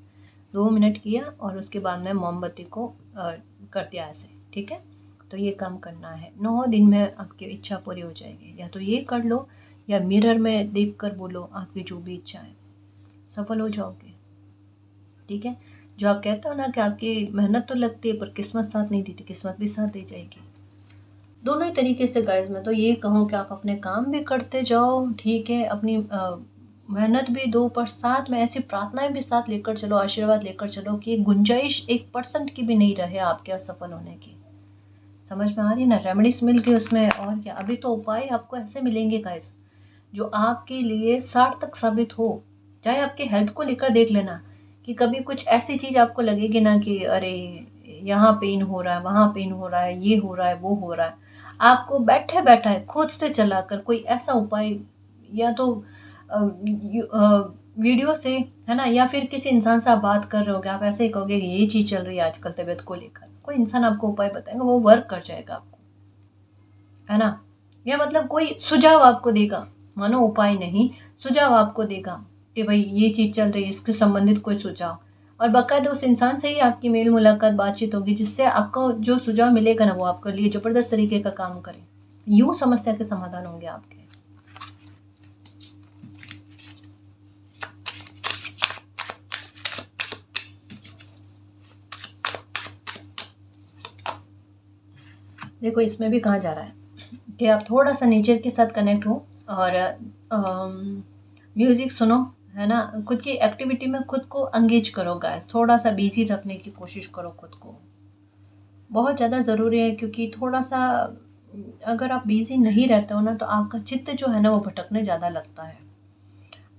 A: 2 मिनट किया और उसके बाद में मोमबत्ती को कर दिया ऐसे, ठीक है। तो ये काम करना है, 9 दिन में आपकी इच्छा पूरी हो जाएगी। या तो ये कर लो, या मिरर में देख कर बोलो आपकी जो भी इच्छा है, सफल हो जाओगे, ठीक है। जो आप कहते हो ना कि आपकी मेहनत तो लगती है पर किस्मत साथ नहीं देती, किस्मत भी साथ दे जाएगी। दोनों ही तरीके से गाइस, मैं तो ये कहूँ कि आप अपने काम भी करते जाओ, ठीक है, अपनी मेहनत भी दो, पर साथ में ऐसी प्रार्थनाएं भी साथ लेकर चलो, आशीर्वाद लेकर चलो कि गुंजाइश 1% की भी नहीं रहे आपके असफल होने की। समझ में आ रही है ना, रेमेडीज मिल गई उसमें, और क्या। अभी तो उपाय आपको ऐसे मिलेंगे गाइस जो आपके लिए सार्थक साबित हो। चाहे आपके हेल्थ को लेकर देख लेना, कि कभी कुछ ऐसी चीज़ आपको लगेगी ना कि अरे यहाँ पेन हो रहा है, वहाँ पेन हो रहा है, ये हो रहा है, वो हो रहा है, आपको बैठे बैठा है खुद से चलाकर कोई ऐसा उपाय, या तो वीडियो से, है ना, या फिर किसी इंसान से आप बात कर रहे होगे, आप ऐसे ही कहोगे कि ये चीज़ चल रही है आजकल तबीयत को लेकर, कोई इंसान आपको उपाय बताएगा, वो वर्क कर जाएगा आपको, है ना। या मतलब कोई सुझाव आपको देगा, मानो उपाय नहीं, सुझाव आपको देगा कि भाई ये चीज़ चल रही है, इसके संबंधित कोई सुझाव। और बाकायदा उस इंसान से ही आपकी मेल मुलाकात बातचीत होगी, जिससे आपको जो सुझाव मिलेगा ना वो आपके लिए ज़बरदस्त तरीके का काम करे। यूँ समस्या के समाधान होंगे आपके। देखो इसमें भी कहा जा रहा है कि आप थोड़ा-सा नेचर के साथ कनेक्ट हो और म्यूज़िक सुनो, है ना? खुद की एक्टिविटी में खुद को एंगेज करो गाइस, थोड़ा-सा बिज़ी रखने की कोशिश करो खुद को। बहुत ज़्यादा ज़रूरी है, क्योंकि थोड़ा-सा अगर आप बिज़ी नहीं रहते हो ना तो आपका चित्त जो है ना वो भटकने ज़्यादा लगता है,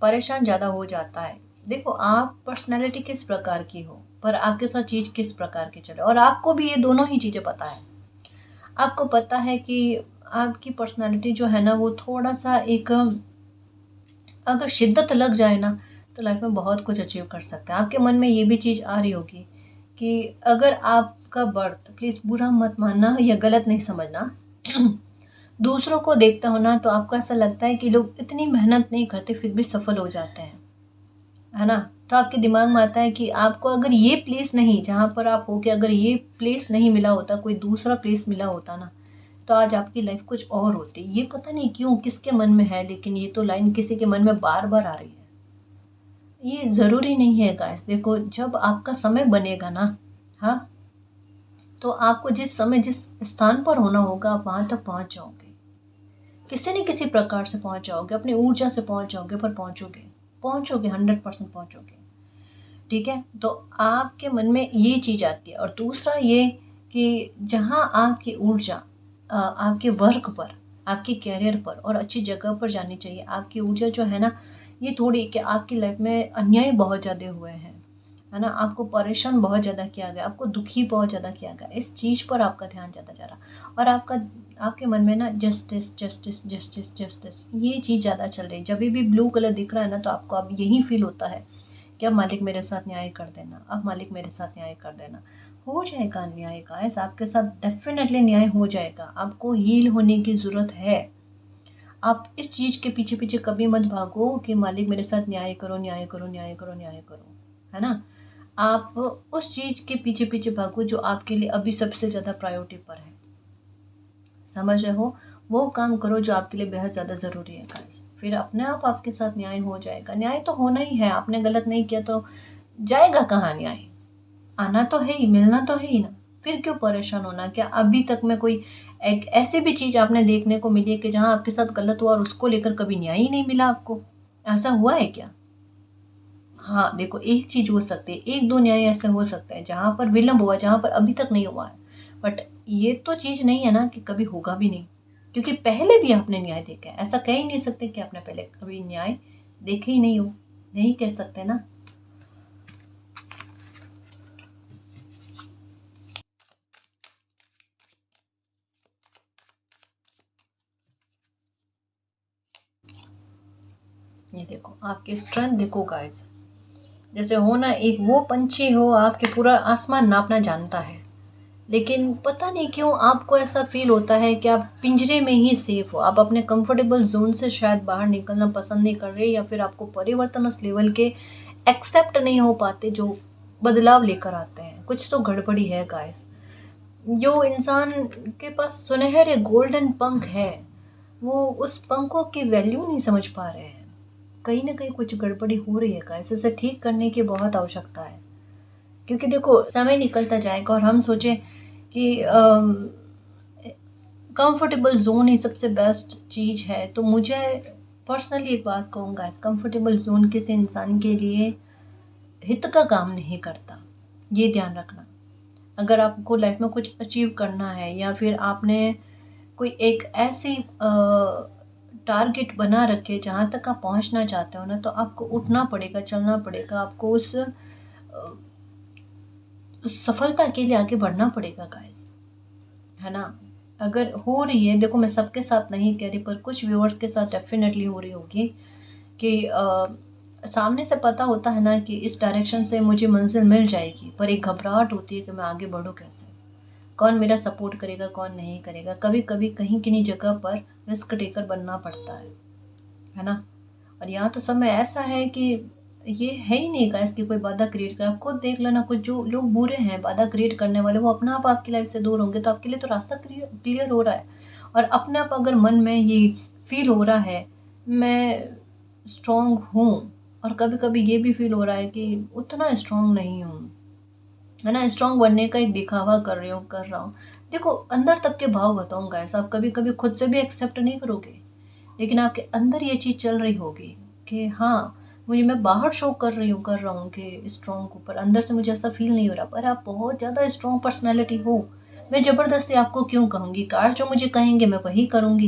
A: परेशान ज़्यादा हो जाता है। देखो आप पर्सनैलिटी किस प्रकार की हो, पर आपके साथ चीज़ किस प्रकार की चले, और आपको भी ये दोनों ही चीज़ें पता है। आपको पता है कि आपकी पर्सनैलिटी जो है ना वो थोड़ा-सा एक, अगर शिद्दत लग जाए ना तो लाइफ में बहुत कुछ अचीव कर सकते हैं। आपके मन में ये भी चीज़ आ रही होगी कि अगर आपका बर्थ, प्लीज़ बुरा मत मानना या गलत नहीं समझना, दूसरों को देखता हो ना तो आपको ऐसा लगता है कि लोग इतनी मेहनत नहीं करते फिर भी सफल हो जाते हैं, है ना? तो आपके दिमाग में आता है कि आपको अगर ये प्लेस नहीं, जहाँ पर आप हो, कि अगर ये प्लेस नहीं मिला होता, कोई दूसरा प्लेस मिला होता ना, तो आज आपकी लाइफ कुछ और होती। ये पता नहीं क्यों किसके मन में है, लेकिन ये तो लाइन किसी के मन में बार-बार आ रही है। ये ज़रूरी नहीं है गाइस, देखो जब आपका समय बनेगा ना, हाँ, तो आपको जिस समय जिस स्थान पर होना होगा आप वहाँ तक पहुँच जाओगे। किसी न किसी प्रकार से पहुँच जाओगे, अपनी ऊर्जा से पहुँच जाओगे, पर पहुँचोगे। पहुँचोगे, 100% पहुँचोगे। ठीक है? तो आपके मन में ये चीज़ आती है, और दूसरा ये कि जहाँ आपकी ऊर्जा आपके वर्क पर, आपके करियर पर और अच्छी जगह पर जानी चाहिए, आपकी ऊर्जा जो है ना, ये थोड़ी कि आपकी लाइफ में अन्याय बहुत ज़्यादा हुए हैं, है ना? आपको परेशान बहुत ज़्यादा किया गया, आपको दुखी बहुत ज़्यादा किया गया, इस चीज़ पर आपका ध्यान ज़्यादा जा रहा, और आपके मन में ना जस्टिस, जस्टिस, जस्टिस, जस्टिस ये चीज़ ज़्यादा चल रही है। जभी भी ब्लू कलर दिख रहा है ना तो आपको अब यही फ़ील होता है कि अब मालिक मेरे साथ न्याय कर देना, अब मालिक मेरे साथ न्याय कर देना। हो जाएगा न्याय गाइस, आपके साथ डेफ़िनेटली न्याय हो जाएगा। आपको हील होने की ज़रूरत है। आप इस चीज़ के पीछे-पीछे कभी मत भागो कि मालिक मेरे साथ न्याय करो, न्याय करो, न्याय करो, न्याय करो। है ना? आप उस चीज़ के पीछे-पीछे भागो जो आपके लिए अभी सबसे ज़्यादा प्रायोरिटी पर है। समझ रहे हो? वो काम करो जो आपके लिए बेहद ज़्यादा ज़रूरी है गाइस। फिर अपने आप आपके साथ न्याय हो जाएगा। न्याय तो होना ही है, आपने गलत नहीं किया तो जाएगा कहाँ न्याय? आना तो है ही, मिलना तो है ही ना। फिर क्यों परेशान होना? क्या अभी तक में कोई एक ऐसी भी चीज़ आपने देखने को मिली है कि जहाँ आपके साथ गलत हुआ और उसको लेकर कभी न्याय ही नहीं मिला आपको? ऐसा हुआ है क्या? हाँ, देखो एक चीज़ हो सकती है, 1-2 न्याय ऐसे हो सकते हैं जहाँ पर विलंब हुआ, जहाँ पर अभी तक नहीं हुआ है। बट ये तो चीज़ नहीं है ना कि कभी होगा भी नहीं, क्योंकि पहले भी आपने न्याय देखा है। ऐसा कह ही नहीं सकते कि आपने पहले कभी न्याय देखे ही नहीं हो, नहीं कह सकते ना। ये देखो, आपकी स्ट्रेंथ देखो गाइस, जैसे हो ना, एक वो पंछी हो आपके पूरा आसमान नापना जानता है, लेकिन पता नहीं क्यों आपको ऐसा फ़ील होता है कि आप पिंजरे में ही सेफ हो। आप अपने कंफर्टेबल ज़ोन से शायद बाहर निकलना पसंद नहीं कर रहे, या फिर आपको परिवर्तन उस लेवल के एक्सेप्ट नहीं हो पाते जो बदलाव लेकर आते हैं। कुछ तो गड़बड़ी है गाइस। जो इंसान के पास सुनहरे गोल्डन पंख है, वो उस पंखों की वैल्यू नहीं समझ पा रहे हैं। कहीं न कहीं कुछ गड़बड़ी हो रही है गाइस, इसे ठीक करने की बहुत आवश्यकता है। क्योंकि देखो समय निकलता जाएगा और हम सोचें कि कंफर्टेबल ज़ोन ही सबसे बेस्ट चीज़ है, तो मुझे पर्सनली एक बात कहूँगा, इस कंफर्टेबल ज़ोन किसी इंसान के लिए हित का काम नहीं करता, ये ध्यान रखना। अगर आपको लाइफ में कुछ अचीव करना है, या फिर आपने कोई एक ऐसी टारगेट बना रखे जहाँ तक आप पहुँचना चाहते हो ना, तो आपको उठना पड़ेगा, चलना पड़ेगा, आपको उस सफलता के लिए आगे बढ़ना पड़ेगा गाइस, है ना? अगर हो रही है, देखो मैं सबके साथ नहीं कह रही, पर कुछ व्यूअर्स के साथ डेफ़िनेटली हो रही होगी कि सामने से पता होता है ना कि इस डायरेक्शन से मुझे मंजिल मिल जाएगी, पर एक घबराहट होती है कि मैं आगे बढ़ूँ कैसे, कौन मेरा सपोर्ट करेगा कौन नहीं करेगा। कभी कभी कहीं किन्हीं जगह पर रिस्क टेकर बनना पड़ता है ना। और यहाँ तो समय ऐसा है कि ये है ही नहीं गाइस कि कोई बाधा क्रिएट कर। आप खुद देख लेना, कुछ जो लोग बुरे हैं बाधा क्रिएट करने वाले, वो अपने आप आपकी लाइफ से दूर होंगे, तो आपके लिए तो रास्ता क्लियर हो रहा है। और अपने आप अगर मन में ये फील हो रहा है मैं स्ट्रांग हूँ, और कभी कभी ये भी फील हो रहा है कि उतना स्ट्रांग नहीं हूँ, है ना, स्ट्रांग बनने का एक दिखावा कर रहा हूँ। देखो अंदर तक के भाव बताऊँ गाइस, आप कभी कभी खुद से भी एक्सेप्ट नहीं करोगे, लेकिन आपके अंदर ये चीज़ चल रही होगी कि हाँ मुझे, मैं बाहर शो कर रहा हूँ कि स्ट्रॉन्ग हूँ, पर अंदर से मुझे ऐसा फील नहीं हो रहा। पर आप बहुत ज़्यादा स्ट्रॉन्ग पर्सनैलिटी हो। मैं ज़बरदस्ती आपको क्यों कहूँगी, कार जो मुझे कहेंगे मैं वही करूँगी,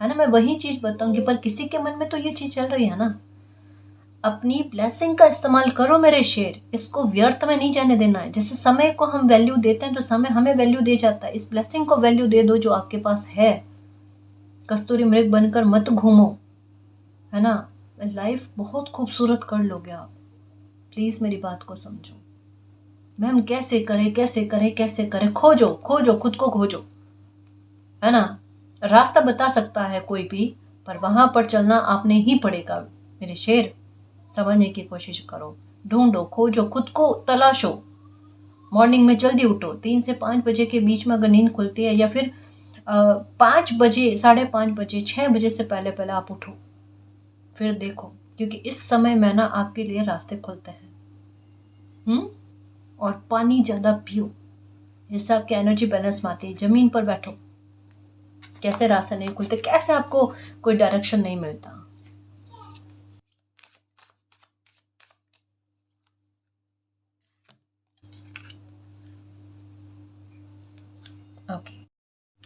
A: है ना, मैं वही चीज़ बताऊँगी। पर किसी के मन में तो ये चीज़ चल रही है ना। अपनी ब्लेसिंग का इस्तेमाल करो मेरे शेर, इसको व्यर्थ में नहीं जाने देना है। जैसे समय को हम वैल्यू देते हैं तो समय हमें वैल्यू दे जाता है, इस ब्लेसिंग को वैल्यू दे दो जो आपके पास है। कस्तूरी मृग बनकर मत घूमो, है ना, लाइफ बहुत खूबसूरत कर लोगे आप। प्लीज मेरी बात को समझो। मैम कैसे करें कैसे करें कैसे करें, खोजो खोजो खुद को खोजो, है ना। रास्ता बता सकता है कोई भी, पर वहां पर चलना आपने ही पड़ेगा मेरे शेर। समझने की कोशिश करो, ढूंढो खोजो खुद को तलाशो। मॉर्निंग में जल्दी उठो, 3 से 5 बजे के बीच में अगर नींद खुलती है, या फिर 5 बजे, 5:30 बजे, 6 बजे से पहले पहले आप उठो, फिर देखो, क्योंकि इस समय में ना आपके लिए रास्ते खुलते हैं। और पानी ज़्यादा पियो, इससे आपकी एनर्जी बैलेंस में आती है। ज़मीन पर बैठो, कैसे रास्ते नहीं खुलते, कैसे आपको कोई डायरेक्शन नहीं मिलता। ओके,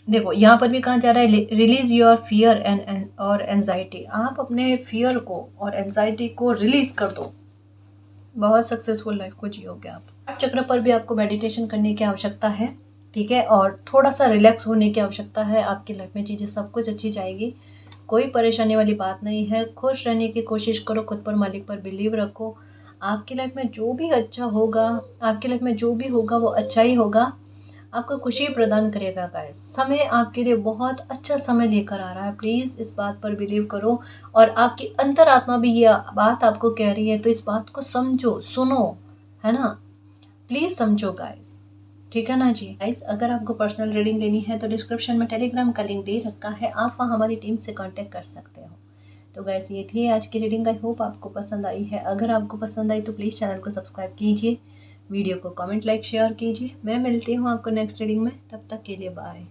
A: देखो यहाँ पर भी कहा जा रहा है रिलीज योर फियर एंड और एंजाइटी। आप अपने फियर को और एंजाइटी को रिलीज कर दो, बहुत सक्सेसफुल लाइफ को जियोगे आप। चक्र पर भी आपको मेडिटेशन करने की आवश्यकता है, ठीक है, और थोड़ा सा रिलैक्स होने की आवश्यकता है। आपकी लाइफ में चीज़ें सब कुछ अच्छी जाएगी, कोई परेशानी वाली बात नहीं है। खुश रहने की कोशिश करो, खुद पर, मालिक पर बिलीव रखो। आपकी लाइफ में जो भी अच्छा होगा, आपकी लाइफ में जो भी होगा वो अच्छा ही होगा, आपको खुशी प्रदान करेगा गाइस। समय आपके लिए बहुत अच्छा समय लेकर आ रहा है, प्लीज़ इस बात पर बिलीव करो। और आपकी अंतरात्मा भी ये बात आपको कह रही है, तो इस बात को समझो, सुनो, है ना, प्लीज़ समझो गाइस, ठीक है ना जी। गाइस अगर आपको पर्सनल रीडिंग लेनी है तो डिस्क्रिप्शन में टेलीग्राम का लिंक दे रखा है, आप वहाँ हमारी टीम से कांटेक्ट कर सकते हो। तो गाइस ये थी आज की रीडिंग, आई होप आपको पसंद आई है। अगर आपको पसंद आई तो प्लीज़ चैनल को सब्सक्राइब कीजिए, वीडियो को कमेंट लाइक शेयर कीजिए। मैं मिलती हूँ आपको नेक्स्ट रीडिंग में, तब तक के लिए बाय।